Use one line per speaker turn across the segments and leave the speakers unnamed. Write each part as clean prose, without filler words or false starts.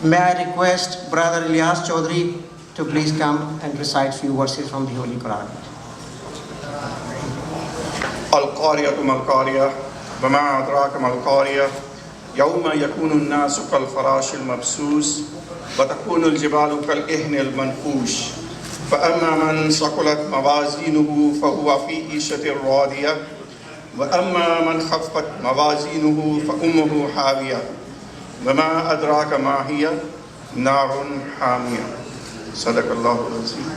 May I request Brother Ilyas Chaudhry to please come and recite few verses from the Holy Quran.
القارية ما القارية وما أدراك ما القارية يوم يكون الناس كالفراش المبثوث وتكون الجبال كالعهن المنفوش فأما من ثقلت موازينه فهو في عيشة راضية وأما من خفت موازينه فأمه حاوية وما أدراك ما هي نار حامية صدق الله العظيم.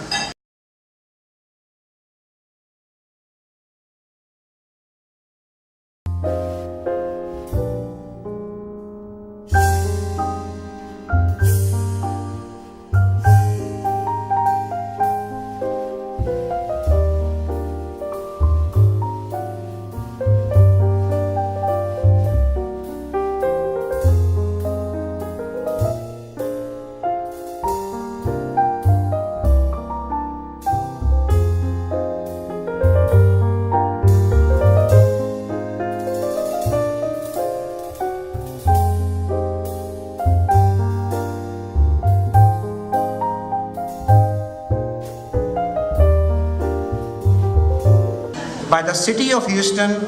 By the city of Houston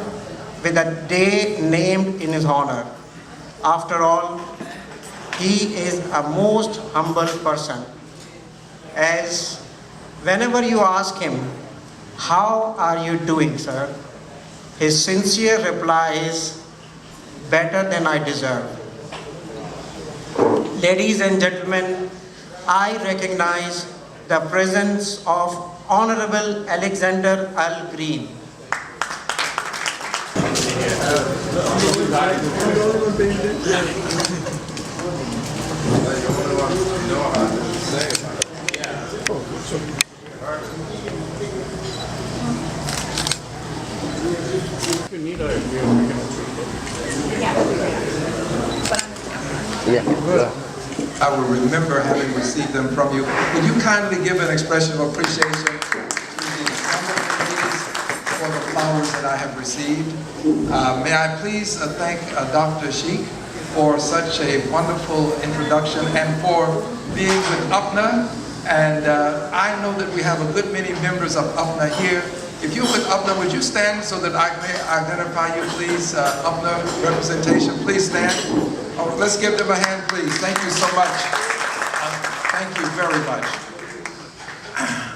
with a day named in his honor. After all, he is a most humble person, as whenever you ask him, "How are you doing, sir?" his sincere reply is, "Better than I deserve." Ladies and gentlemen, I recognize the presence of Honorable Alexander AlGreen.
I will remember having received them from you. Would you kindly give an expression of appreciation to the assembly ladies for the flowers that I have received? May I please thank Dr. Sheikh for such a wonderful introduction and for being with UPNA. And I know that we have a good many members of UPNA here. If you're with UPNA, would you stand so that I may identify you, please? UPNA representation, please stand. Oh, let's give them a hand, please. Thank you so much. Thank you very much.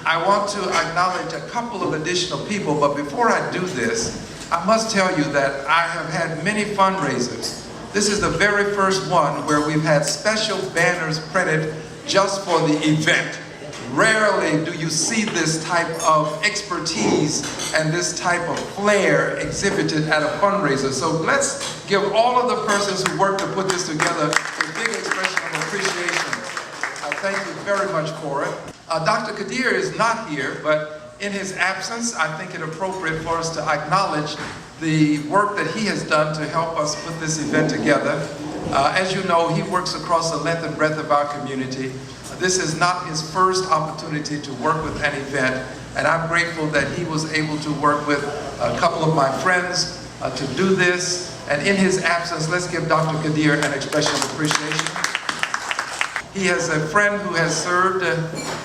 I want to acknowledge a couple of additional people, but before I do this, I must tell you that I have had many fundraisers. This is the very first one where we've had special banners printed just for the event. Rarely do you see this type of expertise and this type of flair exhibited at a fundraiser. So let's give all of the persons who worked to put this together a big expression of appreciation. Thank you very much for it. Dr. Kadir is not here, but in his absence, I think it appropriate for us to acknowledge the work that he has done to help us put this event together. As you know, he works across the length and breadth of our community. This is not his first opportunity to work with an event, and I'm grateful that he was able to work with a couple of my friends to do this, And in his absence, let's give Dr. Kadir an expression of appreciation. He is a friend who has served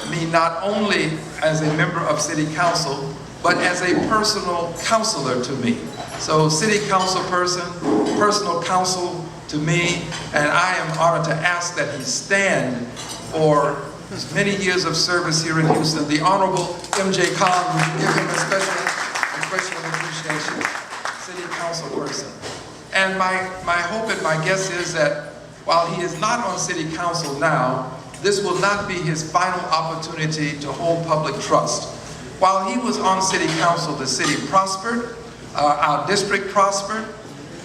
me not only as a member of City Council, but as a personal counselor to me. So City Council person, personal counsel to me, and I am honored to ask that he stand for his many years of service here in Houston. The Honorable M.J. Khan, give him a special expression of appreciation. City Council person. And my hope and my guess is that while he is not on City Council now, this will not be his final opportunity to hold public trust. While he was on City Council, the city prospered, our district prospered,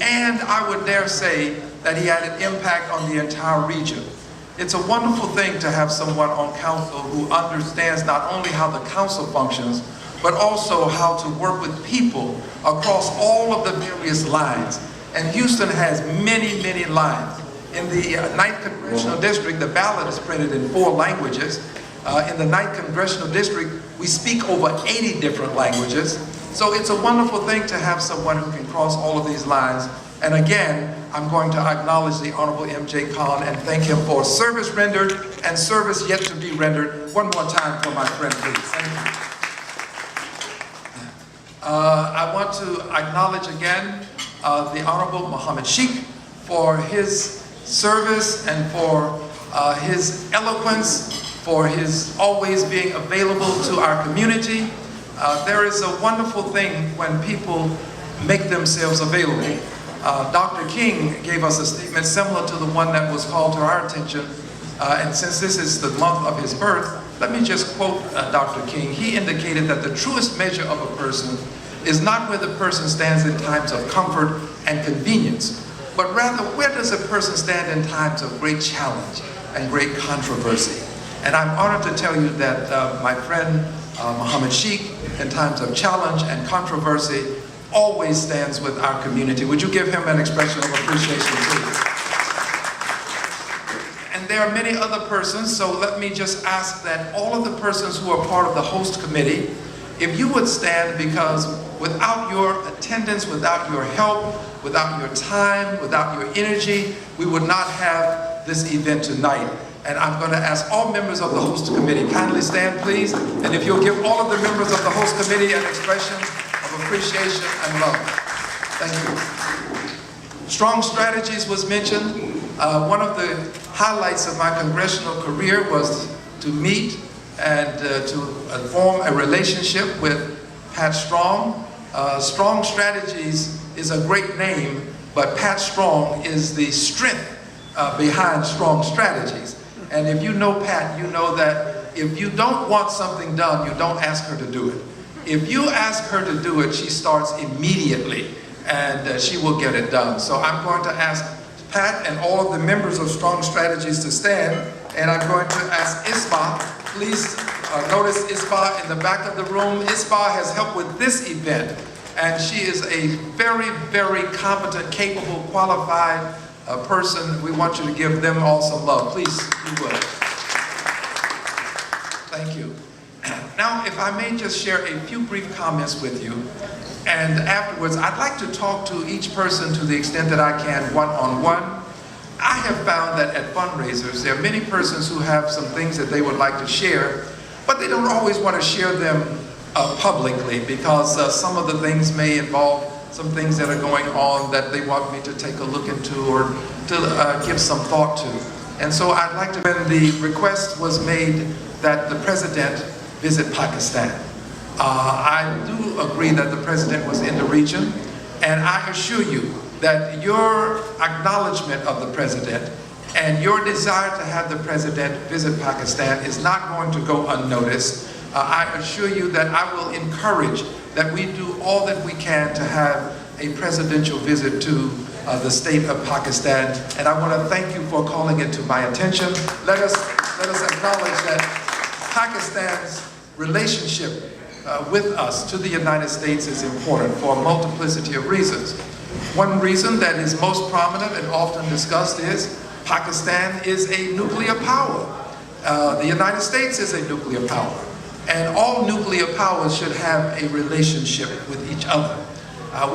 and I would dare say that he had an impact on the entire region. It's a wonderful thing to have someone on council who understands not only how the council functions, but also how to work with people across all of the various lines. And Houston has many, many lines. In the 9th Congressional District, the ballot is printed in 4 languages. In the 9th Congressional District, we speak over 80 different languages. So it's a wonderful thing to have someone who can cross all of these lines. And again, I'm going to acknowledge the Honorable M.J. Khan and thank him for service rendered and service yet to be rendered. One more time for my friend, please. Thank you. I want to acknowledge again the Honorable Muhammad Sheikh for his service and for his eloquence, for his always being available to our community. There is a wonderful thing when people make themselves available. Dr. King gave us a statement similar to the one that was called to our attention. And since this is the month of his birth, let me just quote Dr. King. He indicated that the truest measure of a person is not where the person stands in times of comfort and convenience, but rather where does a person stand in times of great challenge and great controversy. And I'm honored to tell you that my friend Muhammad Sheikh, in times of challenge and controversy, always stands with our community. Would you give him an expression of appreciation, please? And there are many other persons, so let me just ask that all of the persons who are part of the host committee, if you would stand, because without your attendance, without your help, without your time, without your energy, we would not have this event tonight. And I'm going to ask all members of the host committee, kindly stand please, and if you'll give all of the members of the host committee an expression of appreciation and love. Thank you. Strong strategies was mentioned. One of the highlights of my congressional career was to meet and to form a relationship with Pat Strong. Strong Strategies is a great name, but Pat Strong is the strength behind Strong Strategies. And if you know Pat, you know that if you don't want something done, you don't ask her to do it. If you ask her to do it, she starts immediately, and she will get it done. So I'm going to ask Pat and all of the members of Strong Strategies to stand, and I'm going to ask Isma. Please notice Isma in the back of the room. Isma has helped with this event, and she is a very, very competent, capable, qualified person. We want you to give them all some love. Please, if you would. Thank you. Now, if I may just share a few brief comments with you, and afterwards, I'd like to talk to each person to the extent that I can one-on-one. I have found that at fundraisers, there are many persons who have some things that they would like to share, but they don't always want to share them publicly because some of the things may involve some things that are going on that they want me to take a look into or to give some thought to. And so I'd like to, when the request was made that the president visit Pakistan, I do agree that the president was in the region, and I assure you that your acknowledgement of the president and your desire to have the president visit Pakistan is not going to go unnoticed. I assure you that I will encourage that we do all that we can to have a presidential visit to the state of Pakistan. And I want to thank you for calling it to my attention. Let us acknowledge that Pakistan's relationship with us to the United States is important for a multiplicity of reasons. One reason that is most prominent and often discussed is Pakistan is a nuclear power. The United States is a nuclear power. And all nuclear powers should have a relationship with each other.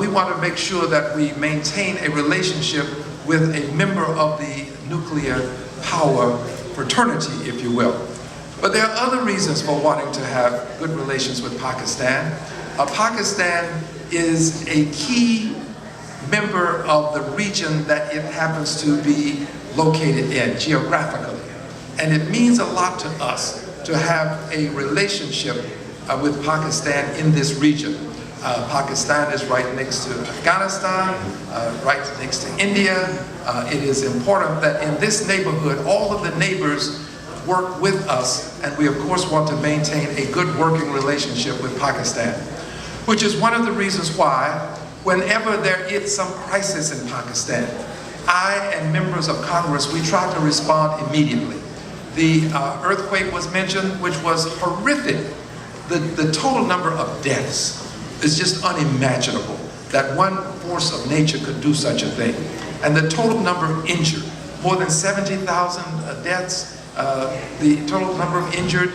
we want to make sure that we maintain a relationship with a member of the nuclear power fraternity, if you will. But there are other reasons for wanting to have good relations with Pakistan. Pakistan is a key member of the region that it happens to be located in geographically. And it means a lot to us to have a relationship with Pakistan in this region. Pakistan is right next to Afghanistan, right next to India. It is important that in this neighborhood, all of the neighbors work with us, and we of course want to maintain a good working relationship with Pakistan, which is one of the reasons why whenever there is some crisis in Pakistan, I and members of Congress, we try to respond immediately. The earthquake was mentioned, which was horrific. The total number of deaths is just unimaginable, that one force of nature could do such a thing. And the total number injured, more than 70,000 deaths, the total number of injured,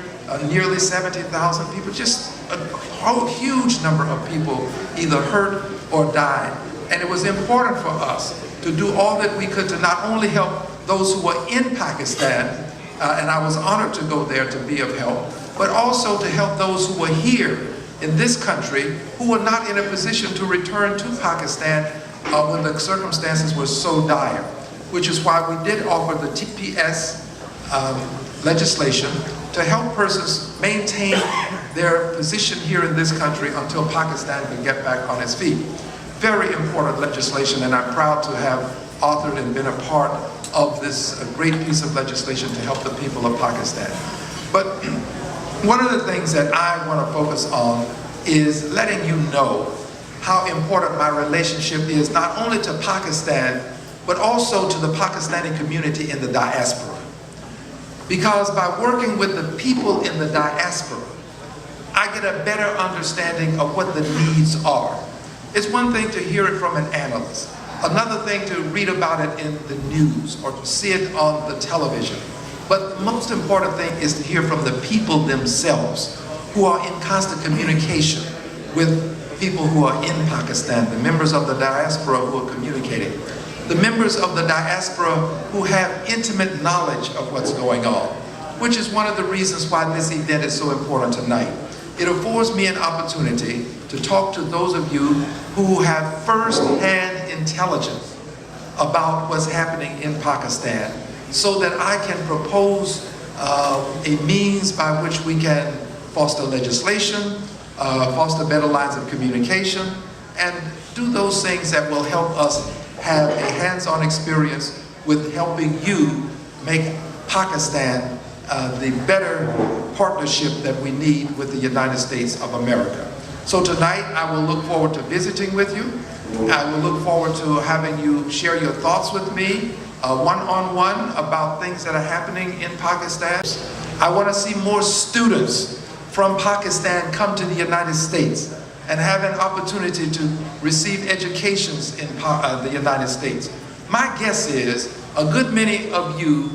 nearly 70,000 people, just a whole huge number of people either hurt or died. And it was important for us to do all that we could to not only help those who were in Pakistan, and I was honored to go there to be of help, but also to help those who were here in this country who were not in a position to return to Pakistan when the circumstances were so dire, which is why we did offer the TPS legislation to help persons maintain their position here in this country until Pakistan can get back on its feet. Very important legislation, and I'm proud to have authored and been a part of this great piece of legislation to help the people of Pakistan. But one of the things that I want to focus on is letting you know how important my relationship is not only to Pakistan, but also to the Pakistani community in the diaspora. Because by working with the people in the diaspora, I get a better understanding of what the needs are. It's one thing to hear it from an analyst, another thing to read about it in the news or to see it on the television. But the most important thing is to hear from the people themselves who are in constant communication with people who are in Pakistan, the members of the diaspora who are communicating, the members of the diaspora who have intimate knowledge of what's going on, which is one of the reasons why this event is so important tonight. It affords me an opportunity to talk to those of you who have first-hand intelligence about what's happening in Pakistan, so that I can propose a means by which we can foster legislation, foster better lines of communication, and do those things that will help us have a hands-on experience with helping you make Pakistan the better partnership that we need with the United States of America. So tonight I will look forward to visiting with you. I will look forward to having you share your thoughts with me one-on-one about things that are happening in Pakistan. I want to see more students from Pakistan come to the United States and have an opportunity to receive educations in the United States. My guess is a good many of you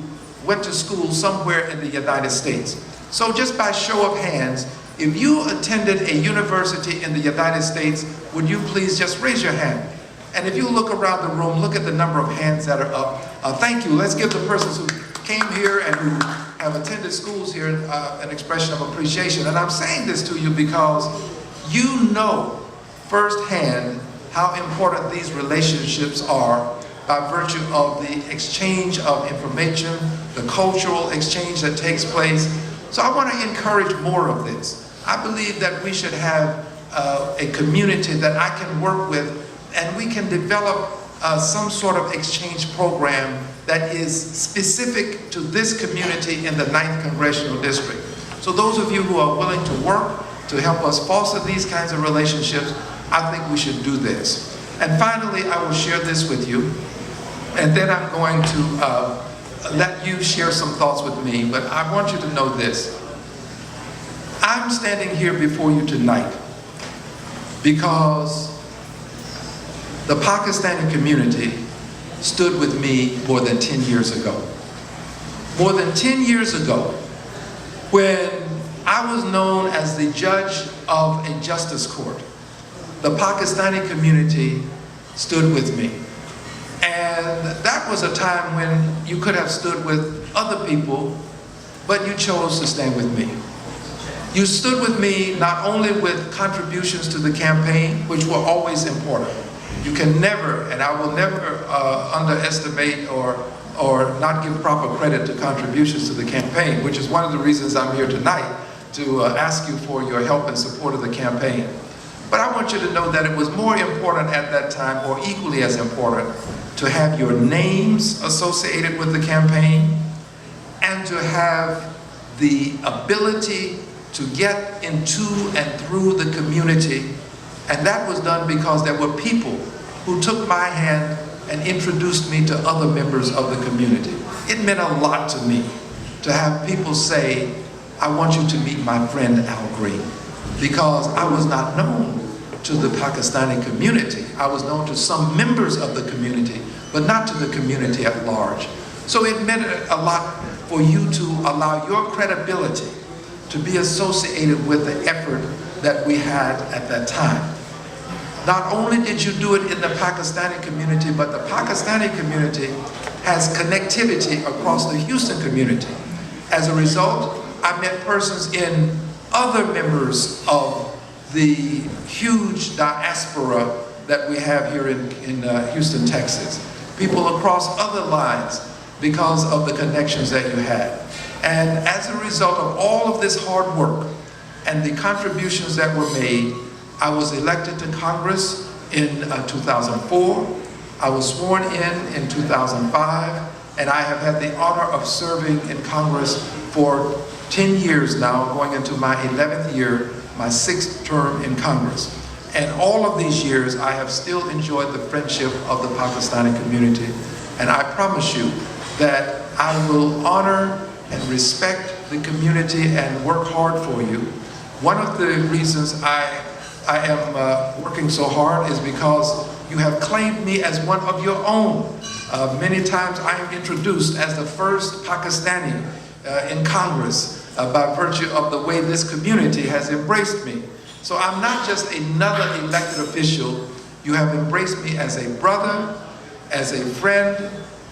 went to school somewhere in the United States. So just by show of hands, if you attended a university in the United States, would you please just raise your hand? And if you look around the room, look at the number of hands that are up. Thank you. Let's give the persons who came here and who have attended schools here an expression of appreciation. And I'm saying this to you because you know firsthand how important these relationships are by virtue of the exchange of information, the cultural exchange that takes place. So I want to encourage more of this. I believe that we should have a community that I can work with, and we can develop some sort of exchange program that is specific to this community in the 9th Congressional District. So those of you who are willing to work to help us foster these kinds of relationships, I think we should do this. And finally, I will share this with you, and then I'm going to let you share some thoughts with me, but I want you to know this. I'm standing here before you tonight because the Pakistani community stood with me more than 10 years ago. More than 10 years ago, when I was known as the judge of a justice court, the Pakistani community stood with me. And that was a time when you could have stood with other people, but you chose to stand with me. You stood with me not only with contributions to the campaign, which were always important. You can never, and I will never underestimate or not give proper credit to contributions to the campaign, which is one of the reasons I'm here tonight to ask you for your help and support of the campaign. But I want you to know that it was more important at that time, or equally as important, to have your names associated with the campaign and to have the ability to get into and through the community. And that was done because there were people who took my hand and introduced me to other members of the community. It meant a lot to me to have people say, I want you to meet my friend AlGreen, because I was not known to the Pakistani community. I was known to some members of the community, but not to the community at large. So it meant a lot for you to allow your credibility to be associated with the effort that we had at that time. Not only did you do it in the Pakistani community, but the Pakistani community has connectivity across the Houston community. As a result, I met persons in other members of the huge diaspora that we have here in Houston, Texas. People across other lines because of the connections that you had. And as a result of all of this hard work and the contributions that were made, I was elected to Congress in 2004. I was sworn in 2005, and I have had the honor of serving in Congress for 10 years now, going into my 11th year, my 6th term in Congress. And all of these years, I have still enjoyed the friendship of the Pakistani community. And I promise you that I will honor and respect the community and work hard for you. One of the reasons I am working so hard is because you have claimed me as one of your own. Many times I am introduced as the first Pakistani in Congress by virtue of the way this community has embraced me. So I'm not just another elected official. You have embraced me as a brother, as a friend,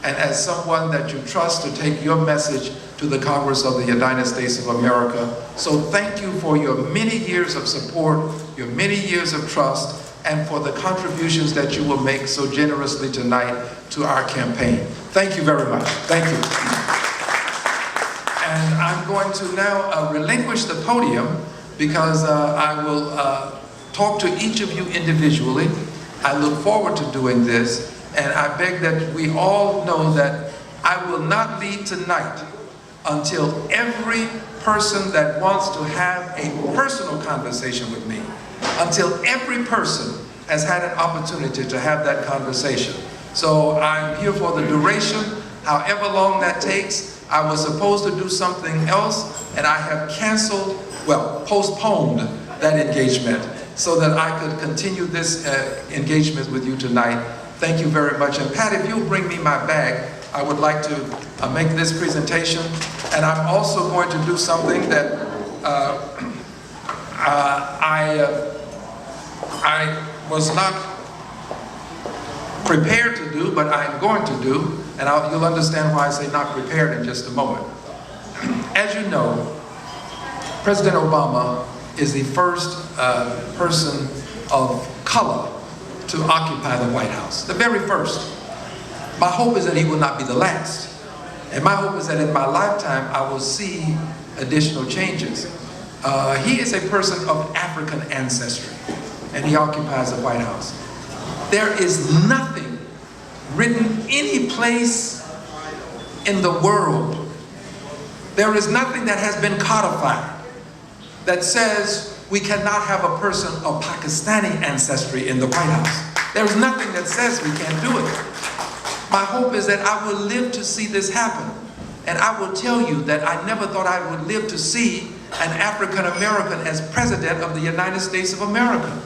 and as someone that you trust to take your message to the Congress of the United States of America. So thank you for your many years of support, your many years of trust, and for the contributions that you will make so generously tonight to our campaign. Thank you very much. Thank you. And I'm going to now relinquish the podium because I will talk to each of you individually. I look forward to doing this, and I beg that we all know that I will not leave tonight until every person that wants to have a personal conversation with me, until every person has had an opportunity to have that conversation. So I'm here for the duration, however long that takes. I was supposed to do something else, and I have canceled, well, postponed that engagement so that I could continue this engagement with you tonight. Thank you very much. And Pat, if you'll bring me my bag, I would like to make this presentation. And I'm also going to do something that I was not prepared to do, but I'm going to do. And you'll understand why I say not prepared in just a moment. As you know, President Obama is the first person of color to occupy the White House, the very first. My hope is that he will not be the last. And my hope is that in my lifetime, I will see additional changes. He is a person of African ancestry, and he occupies the White House. There is nothing written any place in the world. There is nothing that has been codified that says we cannot have a person of Pakistani ancestry in the White House. There's nothing that says we can't do it. My hope is that I will live to see this happen. And I will tell you that I never thought I would live to see an African American as President of the United States of America.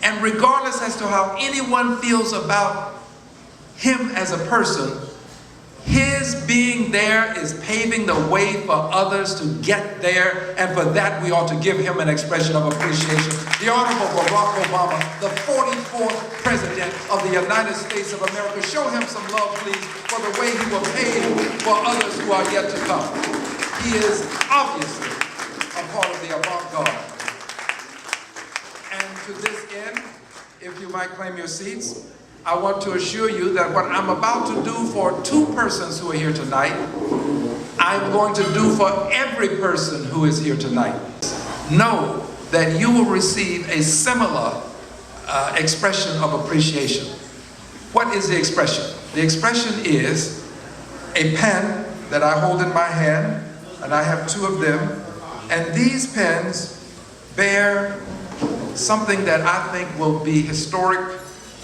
And regardless as to how anyone feels about him as a person, His being there is paving the way for others to get there, and for that we ought to give him an expression of appreciation. The Honorable Barack Obama, the 44th President of the United States of America. Show him some love, please, for the way he will pave for others who are yet to come. He is obviously a part of the avant-garde. And to this end, if you might claim your seats, I want to assure you that what I'm about to do for 2 persons who are here tonight, I'm going to do for every person who is here tonight. Know that you will receive a similar expression of appreciation. What is the expression? The expression is a pen that I hold in my hand, and I have 2 of them, and these pens bear something that I think will be historic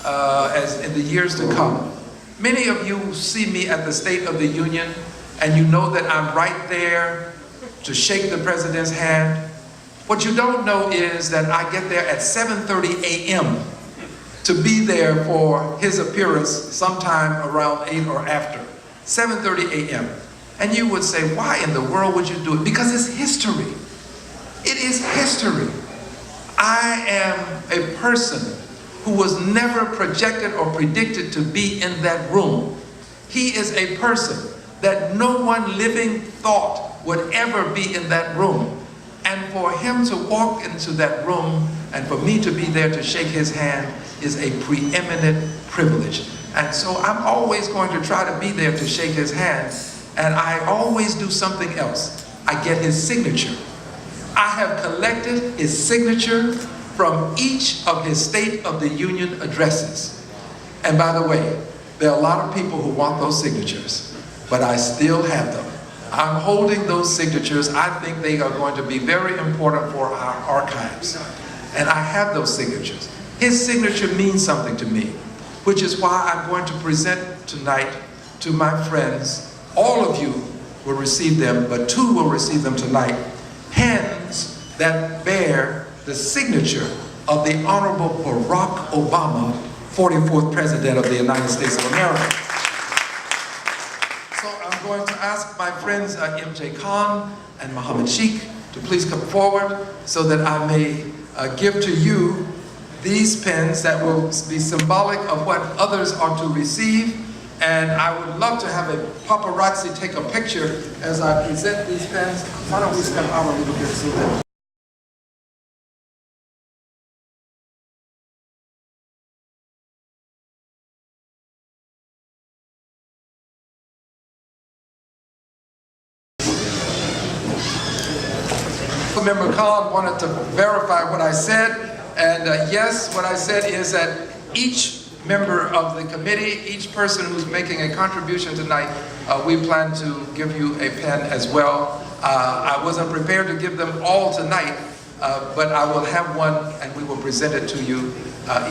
as in the years to come. Many of you see me at the State of the Union, and you know that I'm right there to shake the President's hand. What you don't know is that I get there at 7:30 a.m. to be there for his appearance sometime around 8 or after. 7:30 a.m. And you would say, why in the world would you do it? Because it's history. It is history. I am a person who was never projected or predicted to be in that room. He is a person that no one living thought would ever be in that room. And for him to walk into that room and for me to be there to shake his hand is a preeminent privilege. And so I'm always going to try to be there to shake his hand, and I always do something else. I get his signature. I have collected his signature from each of his State of the Union addresses. And by the way, there are a lot of people who want those signatures, but I still have them. I'm holding those signatures. I think they are going to be very important for our archives. And I have those signatures. His signature means something to me, which is why I'm going to present tonight to my friends. All of you will receive them, but 2 will receive them tonight. Pens that bear the signature of the Honorable Barack Obama, 44th President of the United States of America. So I'm going to ask my friends M.J. Khan and Muhammad Sheikh to please come forward so that I may give to you these pens that will be symbolic of what others are to receive. And I would love to have a paparazzi take a picture as I present these pens. Why don't we step out a little bit so that Member Khan wanted to verify what I said, and yes, what I said is that each member of the committee, each person who's making a contribution tonight, we plan to give you a pen as well. I wasn't prepared to give them all tonight, but I will have one and we will present it to you,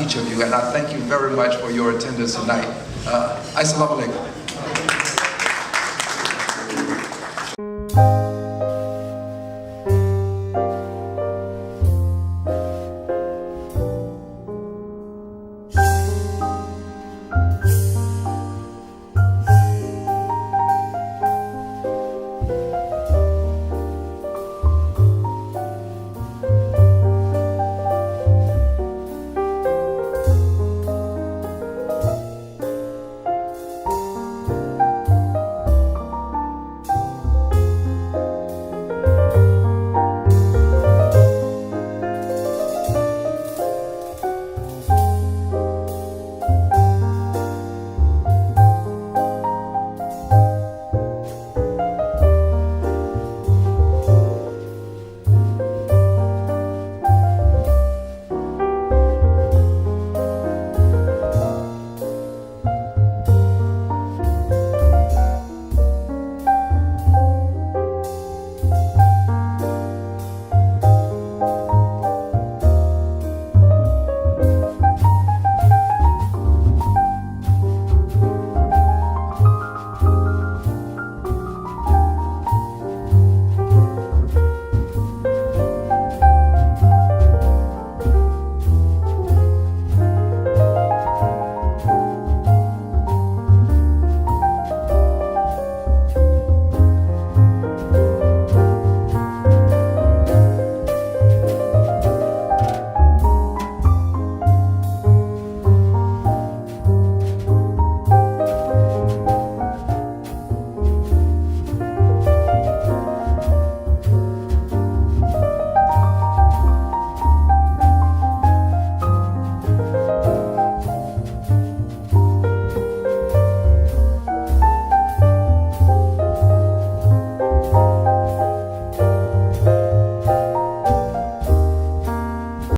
each of you, and I thank you very much for your attendance tonight. Assalamu alaikum.